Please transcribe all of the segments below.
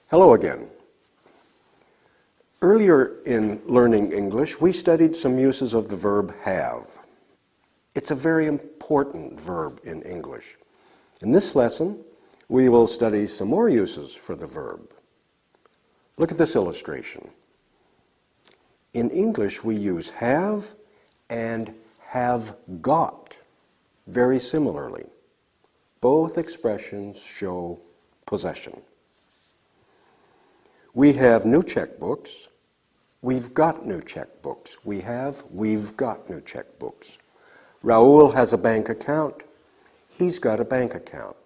Hello again. Earlier in learning English, we studied some uses of the verb have. It's a very important verb in English. In this lesson, we will study some more uses for the verb. Look at this illustration. In English, we use have and have got very similarly. Both expressions show possession. We have new checkbooks. We've got new checkbooks. We've got new checkbooks. Raul has a bank account. He's got a bank account.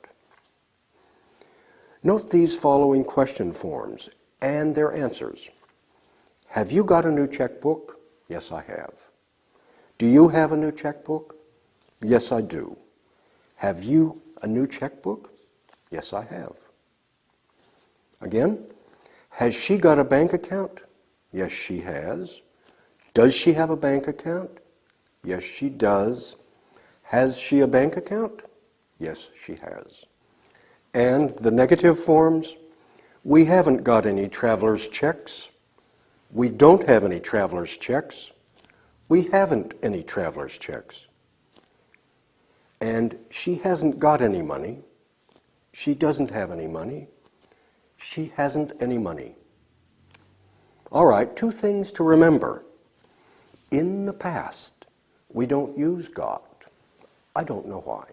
Note these following question forms and their answers. Have you got a new checkbook? Yes, I have. Do you have a new checkbook? Yes, I do. Have you a new checkbook? Yes, I have. Again, has she got a bank account? Yes, she has. Does she have a bank account? Yes, she does. Has she a bank account? Yes, she has. And the negative forms, we haven't got any traveler's checks. We don't have any traveler's checks. We haven't any traveler's checks. And she hasn't got any money. She doesn't have any money. She hasn't any money. All right, two things to remember. In the past, we don't use got. I don't know why.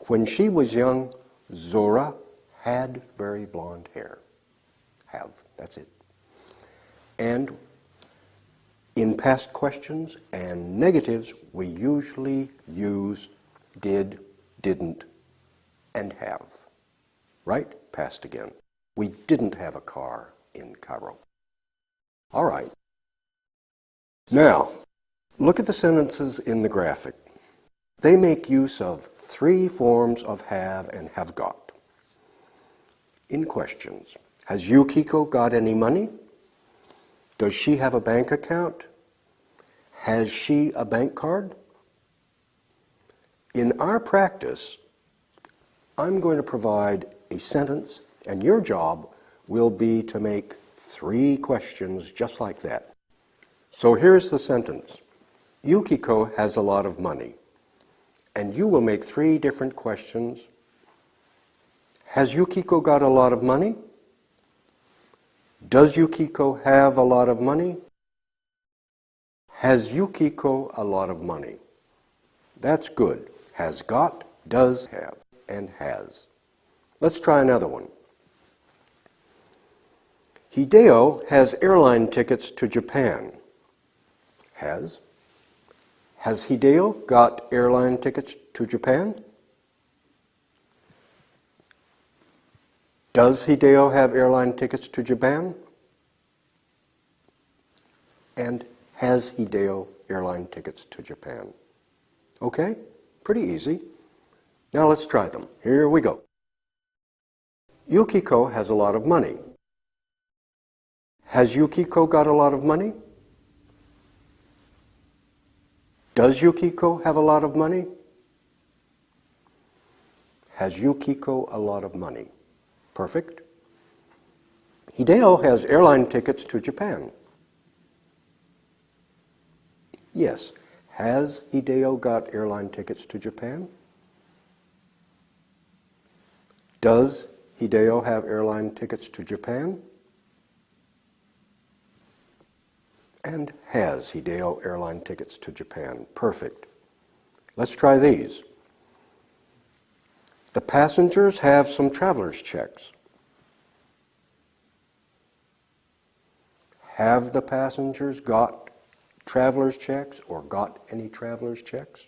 When she was young, Zora had very blonde hair. Have, that's it. And in past questions and negatives, we usually use did, didn't, and have. Right? Past again. We didn't have a car in Cairo. All right. Now, look at the sentences in the graphic. They make use of three forms of have and have got. In questions, has Yukiko got any money? Does she have a bank account? Has she a bank card? In our practice, I'm going to provide a sentence, and your job will be to make three questions just like that. So here's the sentence. Yukiko has a lot of money. And you will make three different questions. Has Yukiko got a lot of money? Does Yukiko have a lot of money? Has Yukiko a lot of money? That's good. Has got, does have, and has. Let's try another one. Hideo has airline tickets to Japan. Has. Has Hideo got airline tickets to Japan? Does Hideo have airline tickets to Japan? And has Hideo airline tickets to Japan? Okay, pretty easy. Now let's try them. Here we go. Yukiko has a lot of money. Has Yukiko got a lot of money? Does Yukiko have a lot of money? Has Yukiko a lot of money? Perfect. Hideo has airline tickets to Japan. Yes. Has Hideo got airline tickets to Japan? Does Hideo have airline tickets to Japan? And has Hideo airline tickets to Japan? Perfect. Let's try these. The passengers have some traveler's checks. Have the passengers got traveler's checks or got any traveler's checks?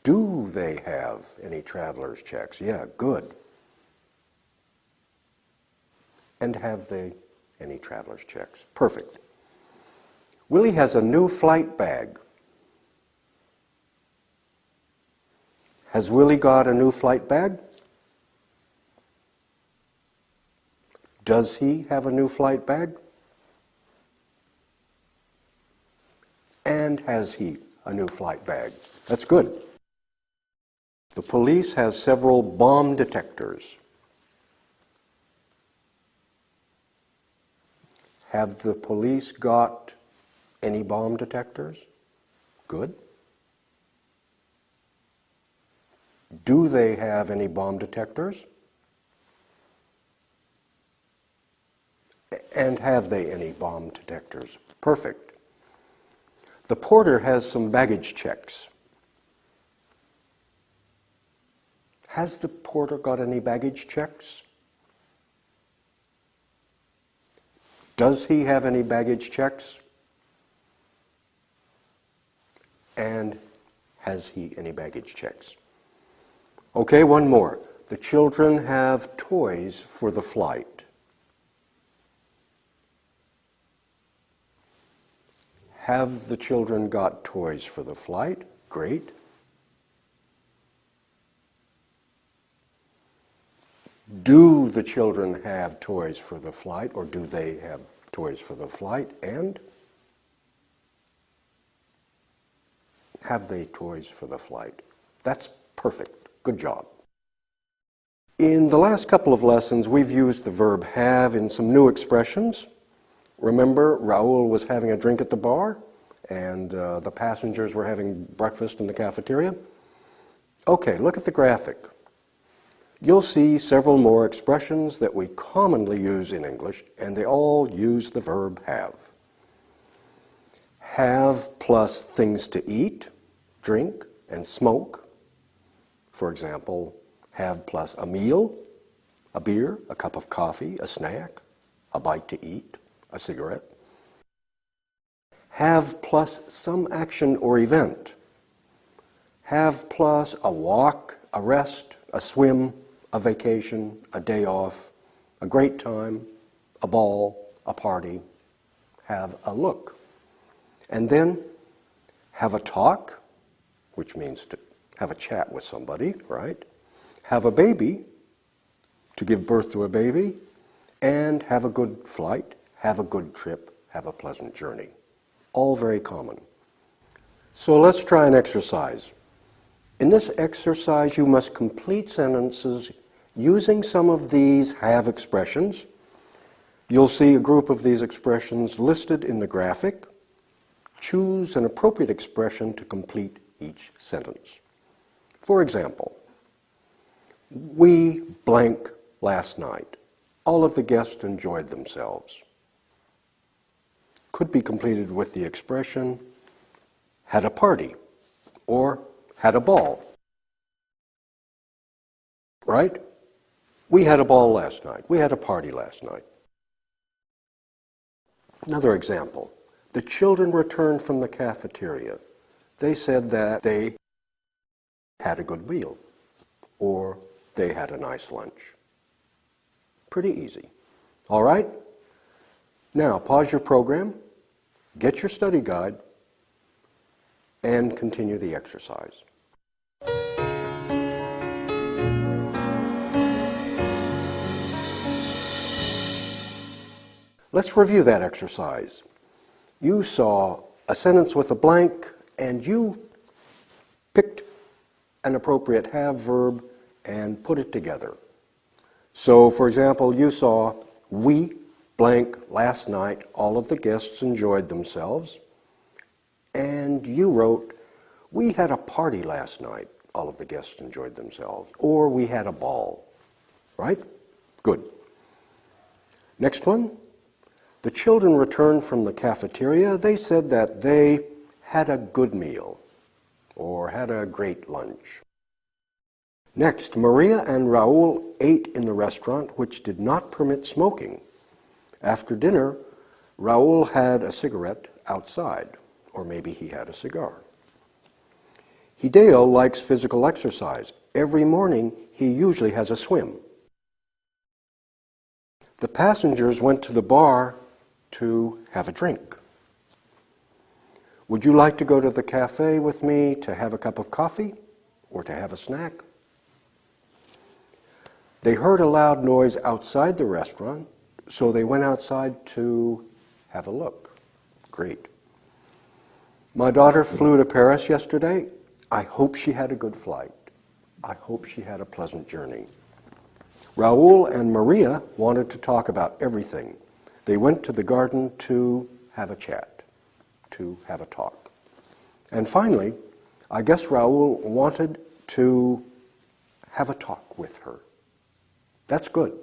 Do they have any traveler's checks? Yeah, good. And have they any traveler's checks? Perfect. Willie has a new flight bag. Has Willie got a new flight bag? Does he have a new flight bag? And has he a new flight bag? That's good. The police has several bomb detectors. Have the police got any bomb detectors? Good. Do they have any bomb detectors? And have they any bomb detectors? Perfect. The porter has some baggage checks. Has the porter got any baggage checks? Does he have any baggage checks? And has he any baggage checks? Okay, one more. The children have toys for the flight. Have the children got toys for the flight? Great. Do the children have toys for the flight, or do they have toys for the flight? And have they toys for the flight? That's perfect. Good job. In the last couple of lessons, we've used the verb have in some new expressions. Remember, Raul was having a drink at the bar, and the passengers were having breakfast in the cafeteria. Okay, look at the graphic. You'll see several more expressions that we commonly use in English, and they all use the verb have. Have plus things to eat, drink, and smoke. For example, have plus a meal, a beer, a cup of coffee, a snack, a bite to eat, a cigarette. Have plus some action or event. Have plus a walk, a rest, a swim, a vacation, a day off, a great time, a ball, a party. Have a look. And then have a talk, which means to have a chat with somebody, right? Have a baby, to give birth to a baby, and have a good flight, have a good trip, have a pleasant journey. All very common. So let's try an exercise. In this exercise, you must complete sentences using some of these have expressions. You'll see a group of these expressions listed in the graphic. Choose an appropriate expression to complete each sentence. For example, we blank last night. All of the guests enjoyed themselves. Could be completed with the expression had a party or had a ball. Right? We had a ball last night. We had a party last night. Another example. The children returned from the cafeteria. They said that they had a good meal or they had a nice lunch. Pretty easy. All right? Now, pause your program, get your study guide, and continue the exercise. Let's review that exercise. You saw a sentence with a blank, and you picked an appropriate have verb and put it together. So, for example, you saw, we blank last night, all of the guests enjoyed themselves. And you wrote, we had a party last night, all of the guests enjoyed themselves. Or we had a ball, right? Good. Next one. The children returned from the cafeteria. They said that they had a good meal or had a great lunch. Next, Maria and Raul ate in the restaurant, which did not permit smoking. After dinner, Raul had a cigarette outside, or maybe he had a cigar. Hideo likes physical exercise. Every morning, he usually has a swim. The passengers went to the bar to have a drink. Would you like to go to the cafe with me to have a cup of coffee or to have a snack? They heard a loud noise outside the restaurant, so they went outside to have a look. Great. My daughter flew to Paris yesterday. I hope she had a good flight. I hope she had a pleasant journey. Raoul and Maria wanted to talk about everything. They went to the garden to have a chat, to have a talk. And finally, I guess Raoul wanted to have a talk with her. That's good.